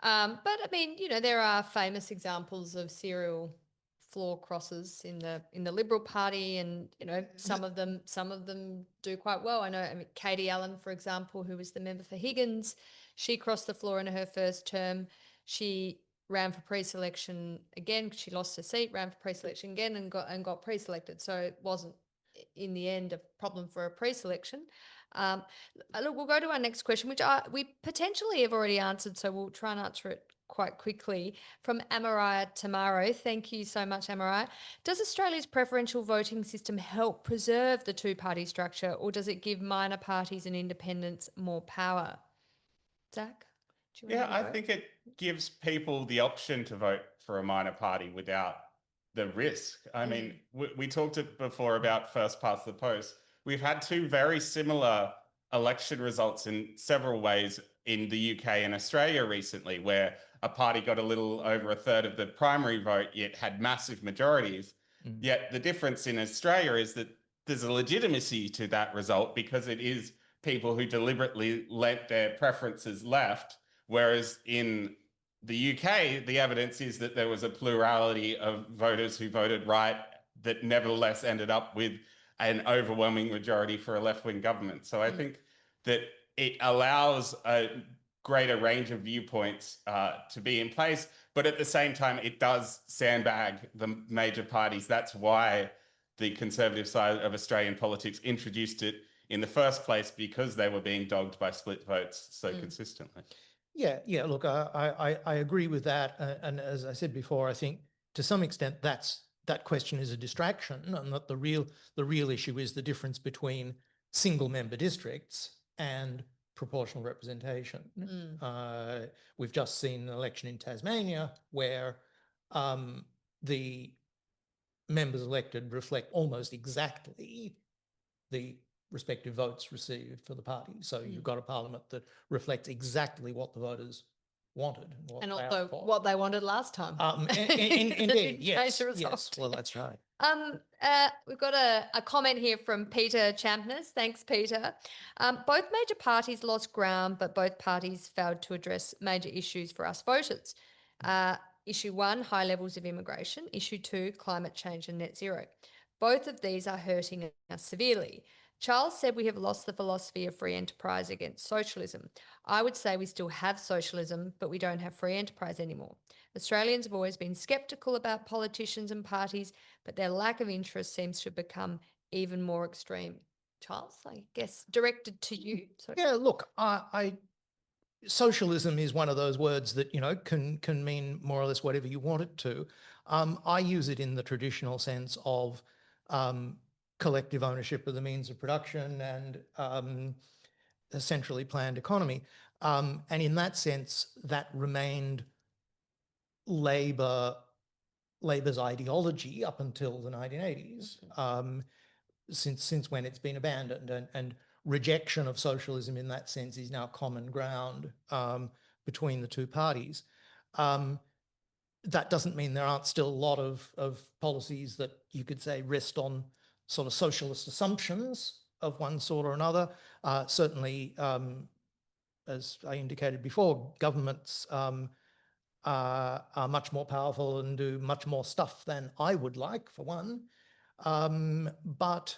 I mean, you know, there are famous examples of serial floor crosses in the Liberal Party, and you know, some of them do quite well. I mean, Katie Allen, for example, who was the member for Higgins, she crossed the floor in her first term. She ran for pre-selection again. She lost her seat, ran for pre-selection again, and got pre-selected. So it wasn't in the end a problem for a pre-selection. Look, we'll go to our next question, which we potentially have already answered, so we'll try and answer it quite quickly. From Amarai Tamaro. Thank you so much, Amarai. Does Australia's preferential voting system help preserve the two-party structure, or does it give minor parties and independents more power? Zach? Yeah, I think it gives people the option to vote for a minor party without the risk. I mean, we talked before about first past the post. We've had two very similar election results in several ways in the UK and Australia recently, where a party got a little over a third of the primary vote, yet had massive majorities. Yet the difference in Australia is that there's a legitimacy to that result because it is people who deliberately let their preferences left. Whereas in the UK, the evidence is that there was a plurality of voters who voted right that nevertheless ended up with an overwhelming majority for a left-wing government. So I think that it allows a greater range of viewpoints to be in place, but at the same time, it does sandbag the major parties. That's why the conservative side of Australian politics introduced it in the first place, because they were being dogged by split votes so consistently. Yeah. Look, I agree with that, and as I said before, I think to some extent that question is a distraction, and that the real issue is the difference between single member districts and proportional representation. We've just seen an election in Tasmania where the members elected reflect almost exactly the respective votes received for the party. So you've got a parliament that reflects exactly what the voters wanted. And also what they wanted last time. Indeed, yes. Well, that's right. We've got a comment here from Peter Champness. Thanks, Peter. Both major parties lost ground, but both parties failed to address major issues for us voters. Issue 1, high levels of immigration. Issue 2, climate change and net zero. Both of these are hurting us severely. Charles said we have lost the philosophy of free enterprise against socialism. I would say we still have socialism, but we don't have free enterprise anymore. Australians have always been sceptical about politicians and parties, but their lack of interest seems to have become even more extreme. Charles, I guess directed to you. So. Yeah, look, socialism is one of those words that, you know, can mean more or less whatever you want it to. I use it in the traditional sense of collective ownership of the means of production and a centrally planned economy. And in that sense, that remained Labor's ideology up until the 1980s, since when it's been abandoned. And rejection of socialism in that sense is now common ground between the two parties. That doesn't mean there aren't still a lot of policies that you could say rest on sort of socialist assumptions of one sort or another. Certainly, as I indicated before, governments are much more powerful and do much more stuff than I would like, for one. But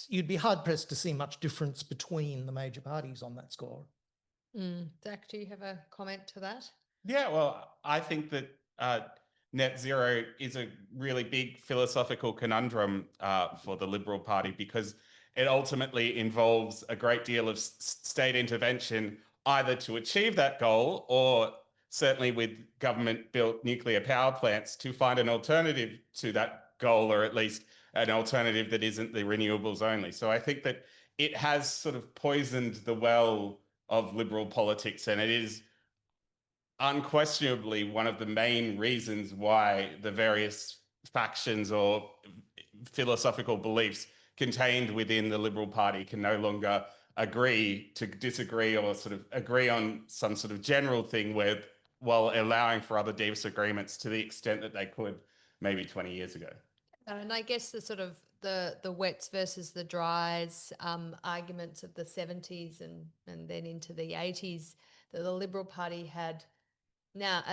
you'd be hard pressed to see much difference between the major parties on that score. Zach, do you have a comment to that? Yeah, well, I think that net zero is a really big philosophical conundrum for the Liberal Party, because it ultimately involves a great deal of state intervention, either to achieve that goal, or certainly with government-built nuclear power plants, to find an alternative to that goal, or at least an alternative that isn't the renewables only. So I think that it has sort of poisoned the well of Liberal politics, and it is unquestionably one of the main reasons why the various factions or philosophical beliefs contained within the Liberal Party can no longer agree to disagree, or sort of agree on some sort of general thing, while allowing for other disagreements to the extent that they could maybe 20 years ago. And I guess the sort of the wets versus the dries arguments of the 70s and then into the 80s that the Liberal Party had. Now,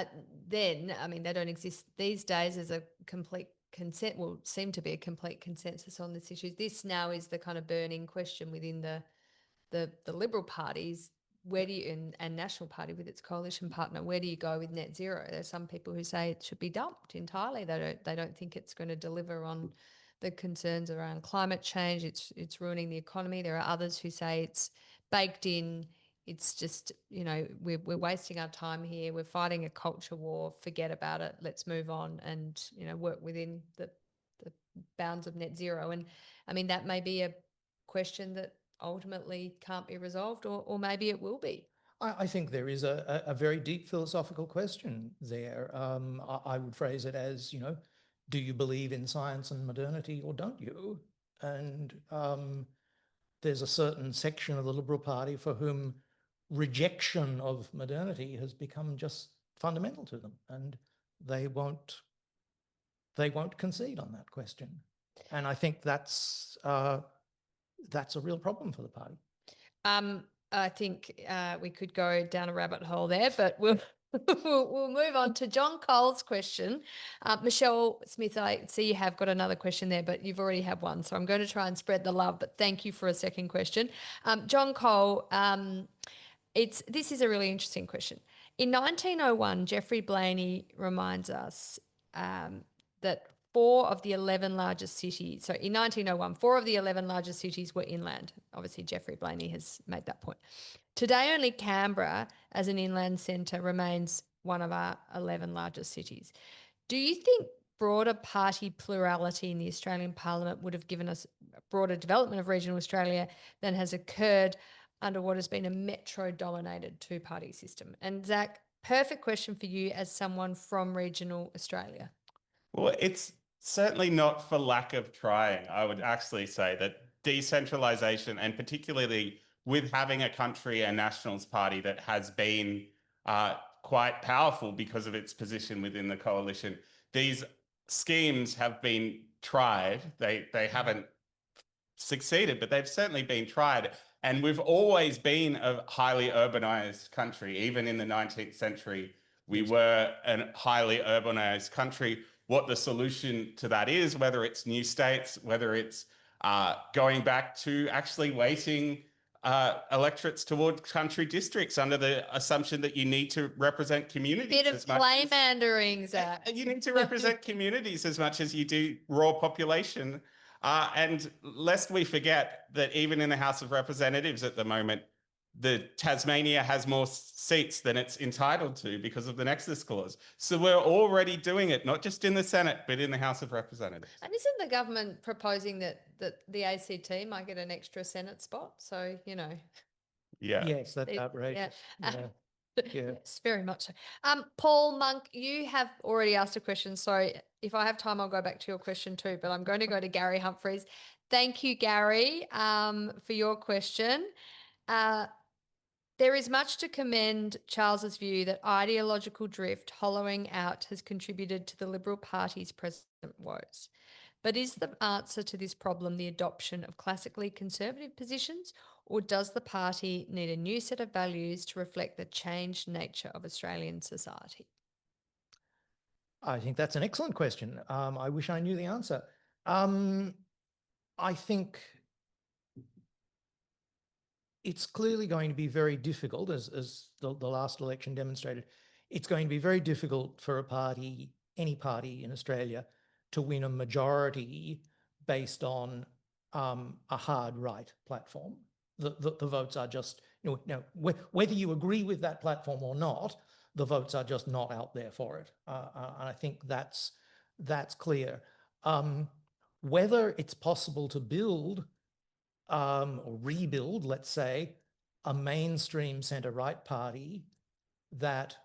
then, I mean, they don't exist these days as a complete consent, will seem to be a complete consensus on this issue. This now is the kind of burning question within the Liberal parties. Where do you, and National Party with its coalition partner, where do you go with net zero? There's some people who say it should be dumped entirely. They don't think it's going to deliver on the concerns around climate change. It's ruining the economy. There are others who say it's baked in. It's just, we're wasting our time here. We're fighting a culture war. Forget about it. Let's move on and, work within the bounds of net zero. And I mean, that may be a question that ultimately can't be resolved, or maybe it will be. I think there is a very deep philosophical question there. I would phrase it as, do you believe in science and modernity or don't you? And there's a certain section of the Liberal Party for whom rejection of modernity has become just fundamental to them, and they won't concede on that question. And I think that's a real problem for the party. I think we could go down a rabbit hole there, but we'll move on to John Cole's question. Michelle Smith, I see you have got another question there, but you've already had one, so I'm going to try and spread the love, but thank you for a second question. John Cole, this is a really interesting question. In 1901, Geoffrey Blaney reminds us that 4 of the 11 largest cities, so in 1901, 4 of the 11 largest cities were inland. Obviously, Geoffrey Blaney has made that point. Today, only Canberra, as an inland centre, remains one of our 11 largest cities. Do you think broader party plurality in the Australian Parliament would have given us a broader development of regional Australia than has occurred under what has been a metro-dominated two-party system? And Zach, perfect question for you as someone from regional Australia. Well, it's certainly not for lack of trying. I would actually say that decentralization, and particularly with having a country and Nationals Party that has been quite powerful because of its position within the coalition, these schemes have been tried. They haven't succeeded, but they've certainly been tried. And we've always been a highly urbanized country. Even in the 19th century, we were a highly urbanized country. What the solution to that is, whether it's new states, whether it's going back to actually weighting electorates toward country districts under the assumption that you need to represent communities. Bit of claymandering, Zach. You need to represent communities as much as you do raw population. And lest we forget that even in the House of Representatives at the moment, the Tasmania has more seats than it's entitled to because of the Nexus Clause. So we're already doing it, not just in the Senate, but in the House of Representatives. And isn't the government proposing that the ACT might get an extra Senate spot? So, Yeah. Yes, that's outrageous. Yeah. Yes, very much so. Paul Monk, you have already asked a question. So if I have time, I'll go back to your question too, but I'm going to go to Gary Humphreys. Thank you, Gary, for your question. There is much to commend Charles's view that ideological drift hollowing out has contributed to the Liberal Party's present woes. But is the answer to this problem the adoption of classically conservative positions, or does the party need a new set of values to reflect the changed nature of Australian society? I think that's an excellent question. I wish I knew the answer. I think it's clearly going to be very difficult, as the last election demonstrated. It's going to be very difficult for a party, any party in Australia, to win a majority based on a hard right platform. The votes are just, whether you agree with that platform or not, the votes are just not out there for it. And I think that's clear. Whether it's possible to build or rebuild, let's say, a mainstream centre-right party that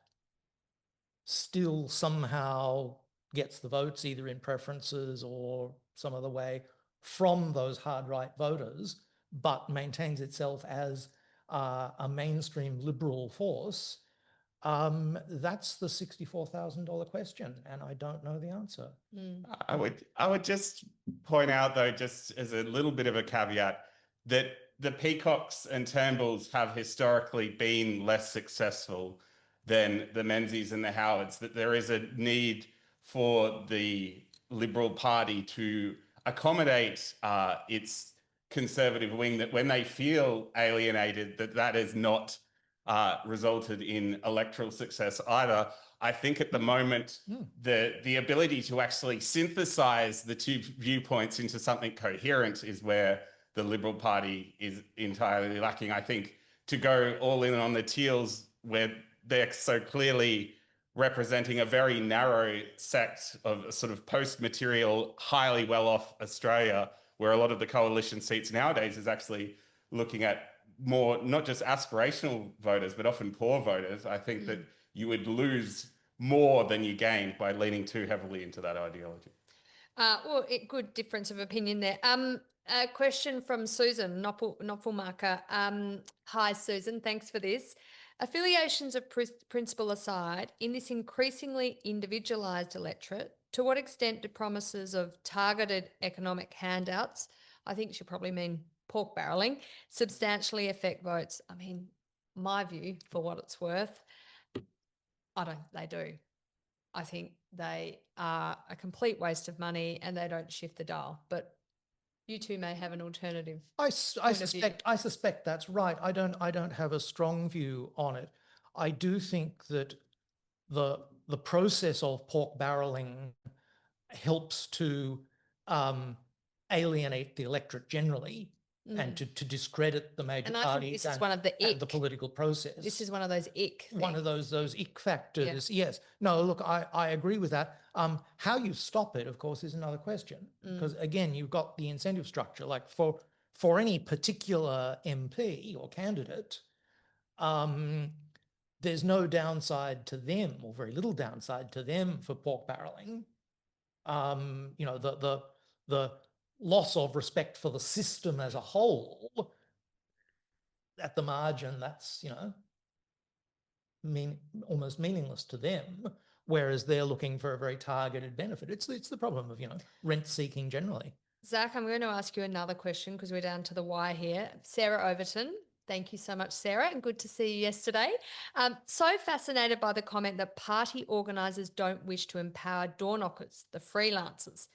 still somehow gets the votes either in preferences or some other way from those hard right voters, but maintains itself as a mainstream liberal force, that's the $64,000 question, and I don't know the answer. I would just point out, though, just as a little bit of a caveat, that the Peacocks and Turnbulls have historically been less successful than the Menzies and the Howards, that there is a need for the Liberal Party to accommodate its conservative wing, that when they feel alienated, that has not resulted in electoral success either. I think at the moment, the ability to actually synthesize the two viewpoints into something coherent is where the Liberal Party is entirely lacking. I think to go all in on the Teals, where they're so clearly representing a very narrow sect of sort of post-material, highly well-off Australia, where a lot of the coalition seats nowadays is actually looking at more, not just aspirational voters, but often poor voters. I think that you would lose more than you gain by leaning too heavily into that ideology. Good difference of opinion there. A question from Susan Nopfelmarker. Hi, Susan. Thanks for this. Affiliations of principle aside, in this increasingly individualised electorate, to what extent do promises of targeted economic handouts, I think she'll probably mean pork barrelling, substantially affect votes? I mean, my view, for what it's worth, they do. I think they are a complete waste of money and they don't shift the dial. But you two may have an alternative. I suspect that's right. I don't have a strong view on it. I do think that the process of pork barrelling helps to alienate the electorate generally and to discredit the major parties and the political process. This is one of those ick things. One of those ick factors, yes. No, look, I agree with that. How you stop it, of course, is another question. Because again, you've got the incentive structure. Like for any particular MP or candidate, there's no downside to them, or very little downside to them, for pork barrelling. The loss of respect for the system as a whole, at the margin, that's, almost meaningless to them, whereas they're looking for a very targeted benefit. It's the problem of, rent seeking generally. Zach, I'm going to ask you another question because we're down to the wire here. Sarah Overton. Thank you so much, Sarah, and good to see you yesterday. So fascinated by the comment that party organisers don't wish to empower door knockers, the freelancers.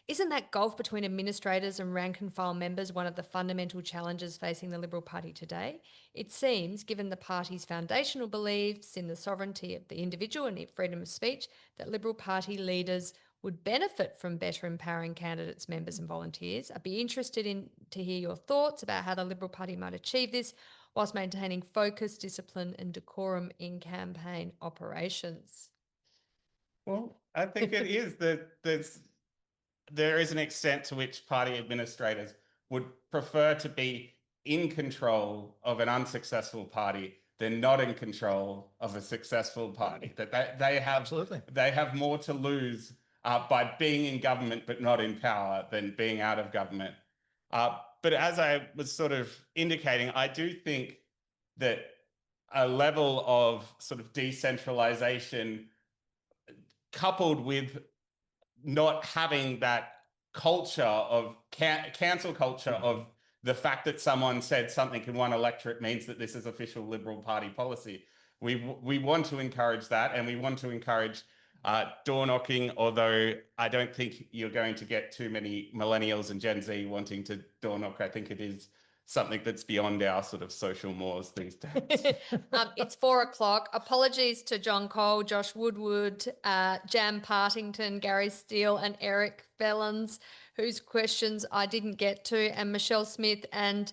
Isn't that gulf between administrators and rank and file members one of the fundamental challenges facing the Liberal Party today? It seems, given the party's foundational beliefs in the sovereignty of the individual and freedom of speech, that Liberal Party leaders would benefit from better empowering candidates, members and volunteers. I'd be interested to hear your thoughts about how the Liberal Party might achieve this whilst maintaining focus, discipline and decorum in campaign operations. Well, I think it is that there is an extent to which party administrators would prefer to be in control of an unsuccessful party than not in control of a successful party. That they have more to lose by being in government but not in power than being out of government. But as I was sort of indicating, I do think that a level of sort of decentralization coupled with not having that culture of cancel culture of the fact that someone said something in one electorate means that this is official Liberal Party policy. We want to encourage that, and we want to encourage door knocking, although I don't think you're going to get too many millennials and Gen Z wanting to door knock. I think it is something that's beyond our sort of social mores these days. It's 4 o'clock. Apologies to John Cole, Josh Woodward, Jam Partington, Gary Steele, and Eric Fellons, whose questions I didn't get to, and Michelle Smith and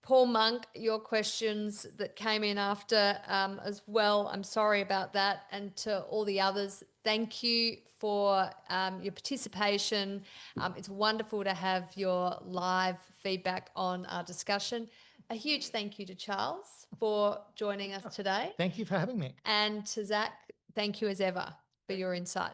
Paul Monk, your questions that came in after as well. I'm sorry about that. And to all the others, thank you for your participation. It's wonderful to have your live feedback on our discussion. A huge thank you to Charles for joining us today. Thank you for having me. And to Zach, thank you as ever for your insight.